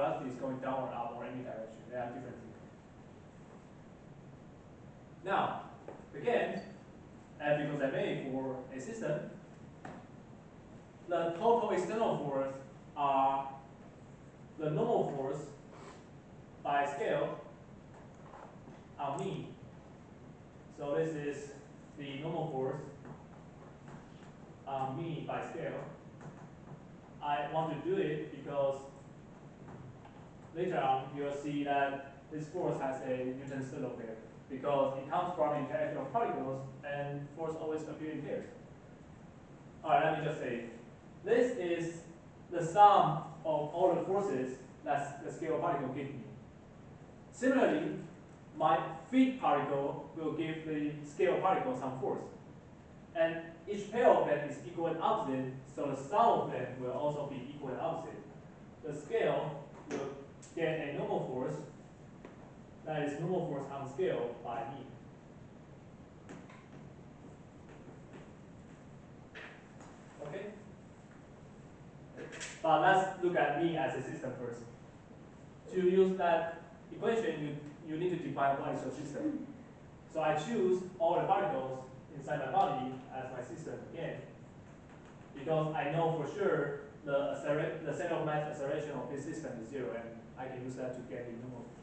velocity is going down or up or any direction. They have different things. Now, again, F equals ma for a system. The total external force are the normal force by scale on me. So this is the normal force on me by scale. I want to do it because later on you'll see that this force has a Newton's third law there, because it comes from the interaction of particles and force always appear in pairs. Alright, let me just say, this is the sum of all the forces that the scalar particle gives me. Similarly, my feed particle will give the scalar particle some force. And each pair of them is equal and opposite, so the sum of them will also be equal and opposite. The scale will get a normal force, that is normal force on scale by me. Okay? But let's look at me as a system first. To use that equation, you need to define what is your system. So I choose all the particles inside my body as my system again, because I know for sure the center of mass acceleration of this system is 0, and I can use that to get the normal force.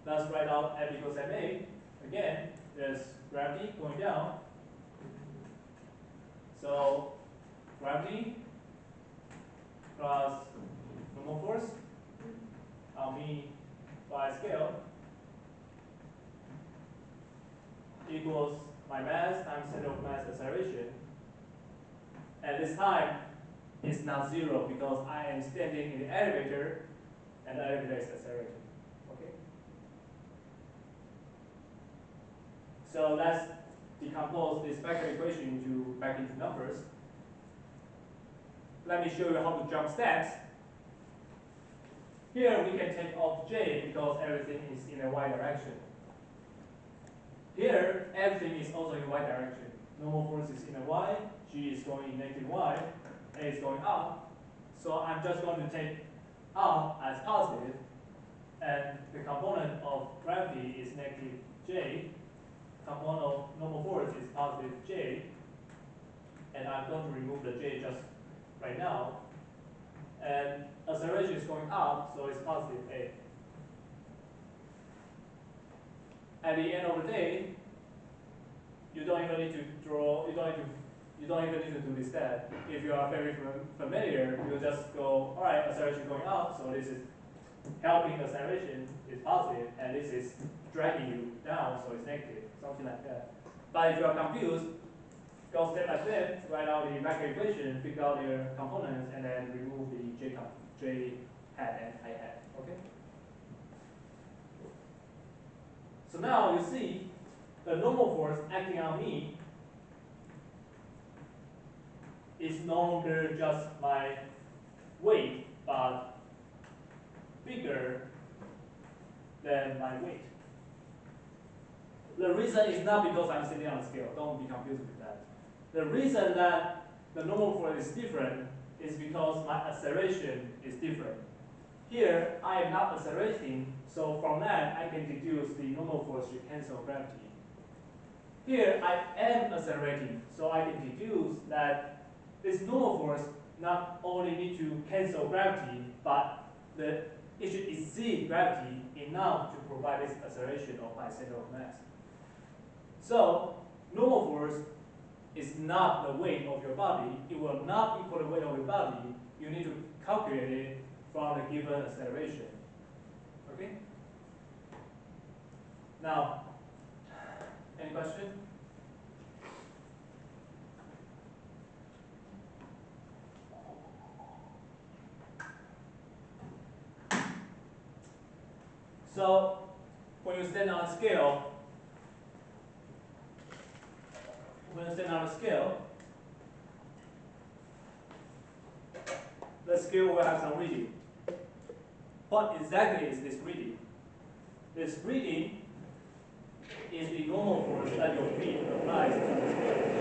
Let's write out F equals ma. Again, there's gravity going down. So gravity plus normal force on me by scale equals my mass times center of mass acceleration. And this time it's not 0 because I am standing in the elevator and the elevator is accelerating. Okay? So let's decompose this vector equation back into numbers. Let me show you how to jump steps. Here we can take off j because everything is in a y direction. Here, everything is also in y direction. Normal force is in a y, g is going in negative y, a is going up. So I'm just going to take up as positive, and the component of gravity is negative j. Component of normal force is positive j. And I'm going to remove the j just right now. And acceleration is going up, so it's positive a. At the end of the day, you don't even need to draw, you don't even need to do this step. If you are very familiar, you just go, all right, acceleration going up, so this is helping acceleration is positive, and this is dragging you down, so it's negative, something like that. But if you are confused, go step by step, write out the vector equation, figure out your components, and then remove the j hat and I hat. Okay? So now you see the normal force acting on me is no longer just my weight, but bigger than my weight. The reason is not because I'm sitting on a scale. Don't be confused with that. The reason that the normal force is different is because my acceleration is different. Here, I am not accelerating, so from that, I can deduce the normal force should cancel gravity. Here, I am accelerating, so I can deduce that this normal force not only need to cancel gravity, but it should exceed gravity enough to provide this acceleration of my center of mass. So, normal force is not the weight of your body. It will not equal the weight of your body. You need to calculate it from the given acceleration. Okay? Now, any question? So, when you stand on a scale, the scale will have some reading. What exactly is this reading? This reading is the normal force that your feet applies to the scale.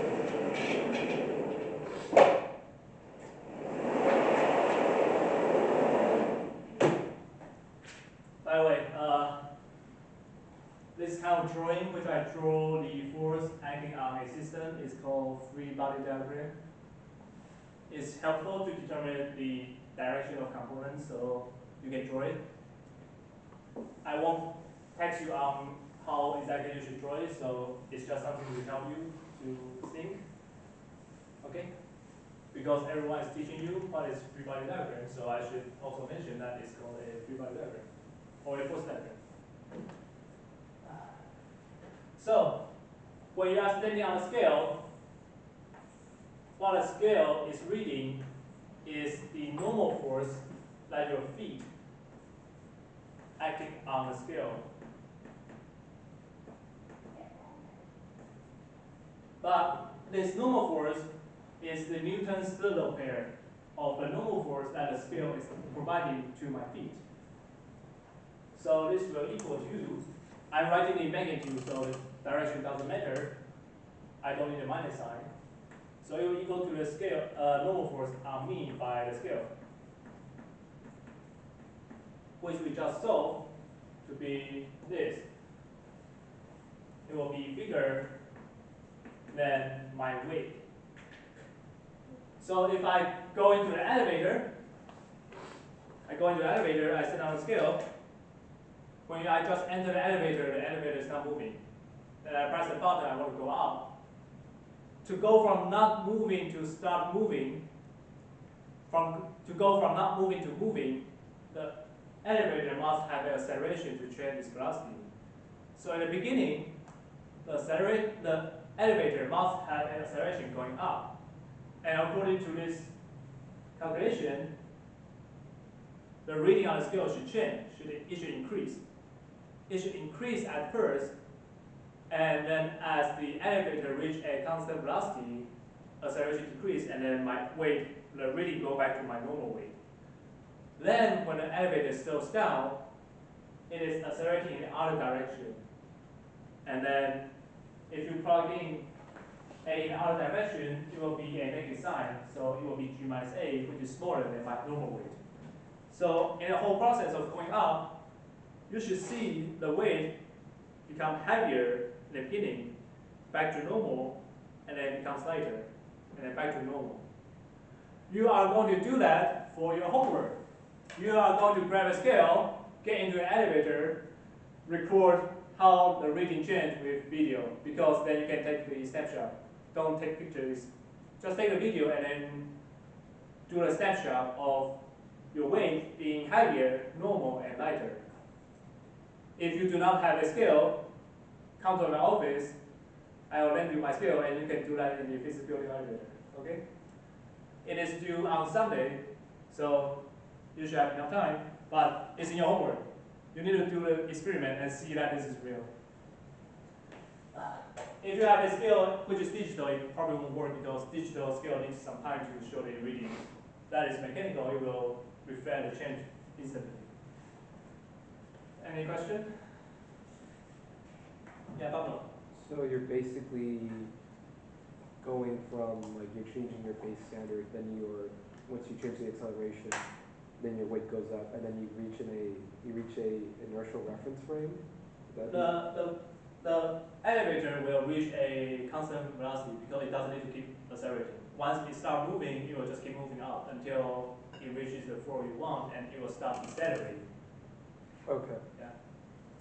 By the way, this kind of drawing, which I draw the force acting on a system, is called free body diagram. It's helpful to determine the direction of components, so you can draw it. I won't text you on how exactly you should draw it, so it's just something to help you to think. Okay? Because everyone is teaching you what is free body diagram, so I should also mention that it's called a free body diagram or a force diagram. So, when you are standing on a scale, what a scale is reading is the normal force that your feet acting on the scale. But this normal force is the Newton's third law pair of the normal force that the scale is providing to my feet. So this will equal to, I'm writing the magnitude, so the direction doesn't matter. I don't need a minus sign. So it will equal to the scale, normal force on me by the scale, which we just solved to be this. It will be bigger than my weight. So if I go into the elevator, I sit on the scale. When I just enter the elevator is not moving. Then I press the button, I want to go up. To go from not moving to start moving, to go from not moving to moving, the elevator must have an acceleration to change its velocity. So in the beginning, the elevator must have an acceleration going up. And according to this calculation, the reading on the scale should change. It should increase. It should increase at first, and then as the elevator reaches a constant velocity, acceleration decrease, and then my weight, the reading go back to my normal weight. Then when the elevator slows down, it is accelerating in the other direction. And then if you plug in a in the other direction, it will be a negative sign, so it will be g minus a, which is smaller than my normal weight. So in the whole process of going up, you should see the weight become heavier in the beginning, back to normal, and then becomes lighter, and then back to normal. You are going to do that for your homework. You are going to grab a scale, get into an elevator, record how the reading changed with video, because then you can take the snapshot. Don't take pictures. Just take a video and then do a snapshot of your weight being heavier, normal, and lighter. If you do not have a scale, come to my office. I will lend you my scale, and you can do that in the physics building elevator. Okay? It is due on Sunday, so you should have enough time. But it's in your homework. You need to do the experiment and see that this is real. If you have a scale which is digital, it probably won't work because digital scale needs some time to show the reading. That is mechanical, it will reflect the change instantly. Any question? Yeah, Pablo. So you're basically going from, like, you're changing your base standard, then once you change the acceleration, then your weight goes up, and then you reach a inertial reference frame? The elevator will reach a constant velocity because it doesn't need to keep accelerating. Once it starts moving, it will just keep moving up until it reaches the floor you want, and it will stop decelerating. Okay. Yeah.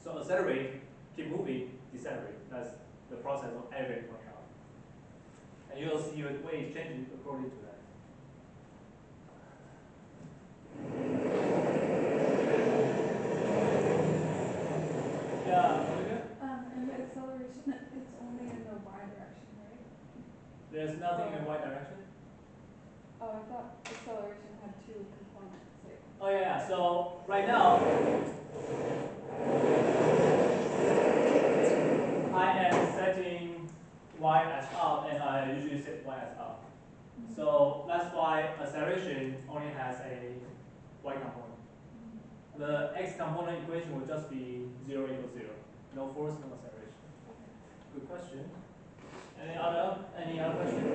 So accelerate, keep moving, decelerate. That's the process of elevator going up. And you'll see your weight changing according to that. Yeah. And the acceleration, it's only in the y direction, right? There's nothing in y direction. Oh, I thought acceleration had two components. Like, Oh yeah. So right now, I am setting y as up, and I usually set y as up. So that's why acceleration only has a y component. The x component equation will just be 0 equals 0. No force, no acceleration. Good question. Any other question?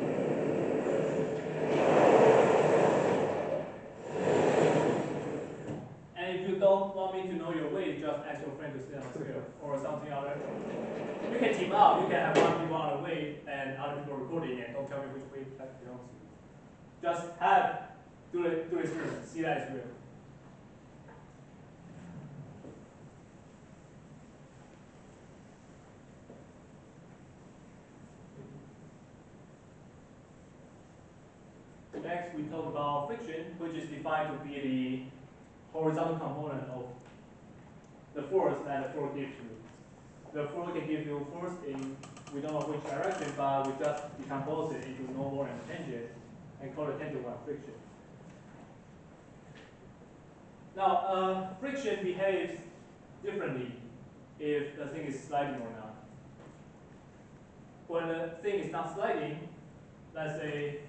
And if you you don't want me to know your weight, just ask your friend to sit on the scale or something other. You can team up. You can have one people on the weight and other people recording and don't tell me which weight that belongs to. Just do the experiment. See that it's real. Next, we talk about friction, which is defined to be the horizontal component of the force that the floor gives you. The floor can give you force in, we don't know which direction, but we just decompose it into normal and tangent and call it tangent one friction. Now, friction behaves differently if the thing is sliding or not. When the thing is not sliding, let's say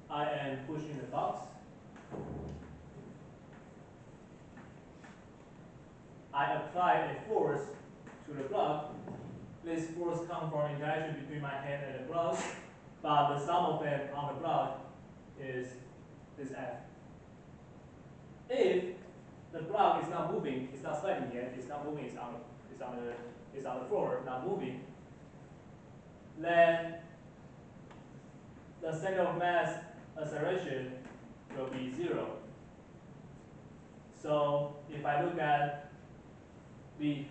I am pushing the box. I apply a force to the block. This force comes from interaction between my hand and the block, but the sum of them on the block is this F. If the block is not moving, it's not sliding yet, it's not moving, it's on the floor, not moving, then the center of mass acceleration will be 0. So if I look at the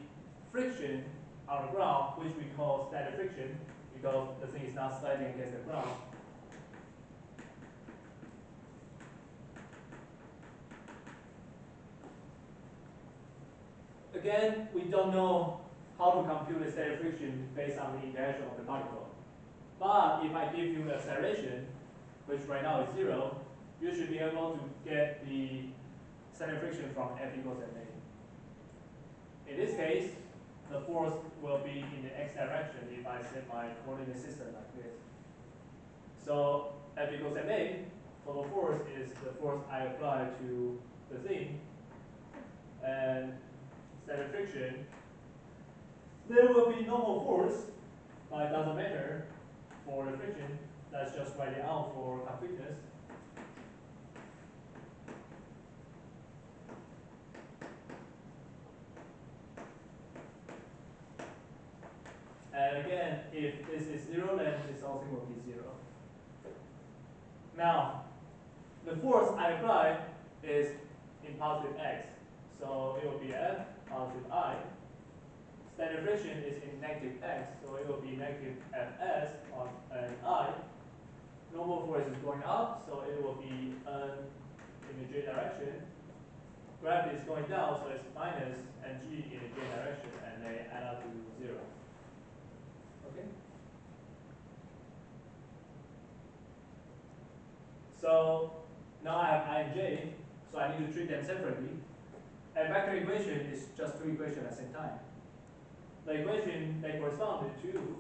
friction on the ground, which we call static friction, because the thing is not sliding against the ground, again, we don't know how to compute the static friction based on the interaction of the particle. But if I give you the acceleration, which right now is 0, you should be able to get the static friction from F equals ma. In this case, the force will be in the x direction if I set my coordinate system like this. So F equals ma, total force is the force I apply to the thing, and static friction, there will be normal force, but it doesn't matter for the friction. Let's just write it out for completeness. And again, if this is 0, then this also will be 0. Now, the force I apply is in positive x, so it will be F positive I. Standard friction is in negative x, so it will be negative Fs on an I. Normal force is going up, so it will be N in the j direction. Gravity is going down, so it's minus Ng in the j direction, and they add up to 0. Okay? So now I have I and j, so I need to treat them separately. And vector equation is just two equations at the same time. The equation they correspond to